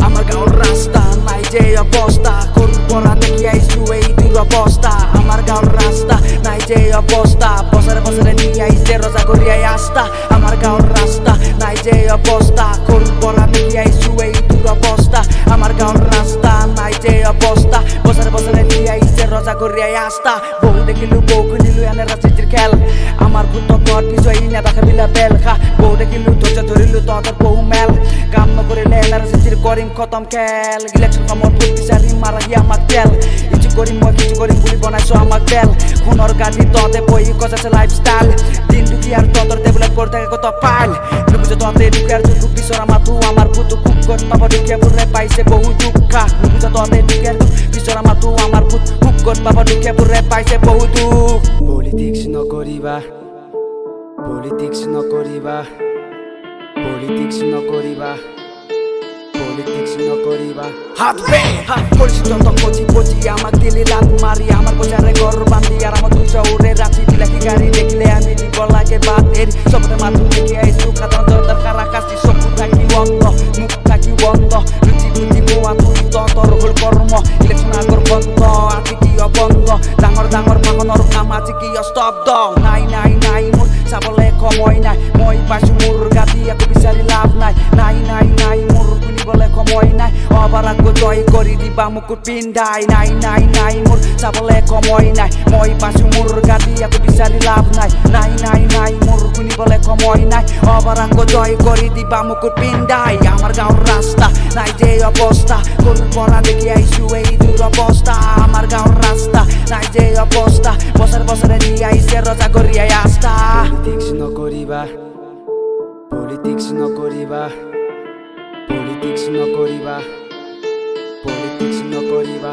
আমাৰ গাঁৱৰ ৰাস্তা নাই যে অৱস্থা সৰুৰ পৰা দেখি আহিছো এইটোৰ অৱস্থা আমাৰ গাঁৱৰ ৰাস্তা নাই যে অৱস্থা বছৰে বছৰে নি আহিছে ৰজাঘৰীয়াই আস্থা আমাৰ গাঁৱৰ ৰাস্তা নাই যে অৱস্থা সৰুৰ পৰা দেখি আহিছো এইটোৰ অৱস্থা আমাৰ গাঁৱৰ ৰাস্তা নাই যে অৱস্থা বছৰে বছৰে নি আহিছে ৰজাঘৰীয়াই আস্থা বহু দেখিলো বহু শুনিলো এনে ৰাজনীতিৰ খেল আমাৰ ভূতকত বিজয়ী নেতাকে বিলা বেল খা বহু দেখিলো ধৈৰ্য ধৰিলো তহঁতৰ বহু মেল কাম নকৰিলে ৰাজনীতিৰ কৰিম খতম খেল ইলেকশ্যন সময়ত ভোট বিচাৰি মাৰাহি আমাক তেল ইটো কৰিম মই কিছু কৰিম বুলি বনাইছো আমাক বেল সোণৰ গাড়ী তহঁতে বহি গজাইছে লাইফষ্টাইল দিন দুখীয়াৰ তহঁতৰ ডেভেলপ কৰি থাকে কত পাইল নুবুজে তহঁতে দুখীয়াৰ দুখ বিচৰা মাথো আমাৰ ভূত খুব গত পাব দুখীয়াবোৰে পাইছে বহু দুখ নুবুজে তহঁতে দুখীয়াৰ দুখ বিচৰা মাথো আমাৰ ভূত খুব গত পাব দুখীয়াবোৰে পাইছে বহু দুখ পলিটিক্স নকৰিবা পলিটিক্স নকৰিবা পলিটিক্স নকৰিবা পলিটিক্স নকৰিবা হাত বে হাত পলিটিক্স যত পচি পচি আমাক দিলি লাত মাৰি আমাৰ বজাৰে ঘৰ বান্ধি আৰু আমাৰ দুই চৌৰে ৰাতি বিলাকি গাড়ী দেখিলে আমি দিব লাগে বাট এৰি চবতে মাথো দেখি আহিছো সাধাৰণ জনতাৰ কাৰা কাচি চকু থাকি বন্ধ মুখ থাকি বন্ধ লুচি লুচি পোৱা তুই তহঁতৰ হ'ল কৰ্ম ইলেকশ্যন আগৰ বন্ধ আজি কিয় বন্ধ ডাঙৰ ডাঙৰ বাহনৰ কাম আজি কিয় স্তব্ধ নাই নাই নাই মোৰ চাবলৈ সময় নাই মই পাইছো মোৰ গাড়ী একো বিচাৰি লাভ নাই নাই নাই নাই মোৰ শুনিবলৈ সময় নাই অবাৰাকো জয় কৰি দিবা মুকুট পিন্ধাই নাই নাই নাই মোৰ চাবলৈ সময় নাই মই পাইছো মোৰ গাড়ী একো বিচাৰি লাভ নাই নাই নাই নাই মোৰ শুনিবলৈ সময় নাই অবাৰাকো জয় কৰি দিবা মুকুট পিন্ধাই আমাৰ গাঁৱৰ ৰাস্তা নাই যে অৱস্থা সৰুৰ পৰা দেখি আহিছো এই দুৰৱস্থা আমাৰ গাঁৱৰ ৰাস্তা নাই যে অৱস্থা বছৰে বছৰে নি আহিছে ৰজাঘৰীয়াই আস্থা পলিটিক্স নকৰিবা পলিটিক্স নকৰিবা পলিটিক্স নকৰিবা পলিটিক্স নকৰিবা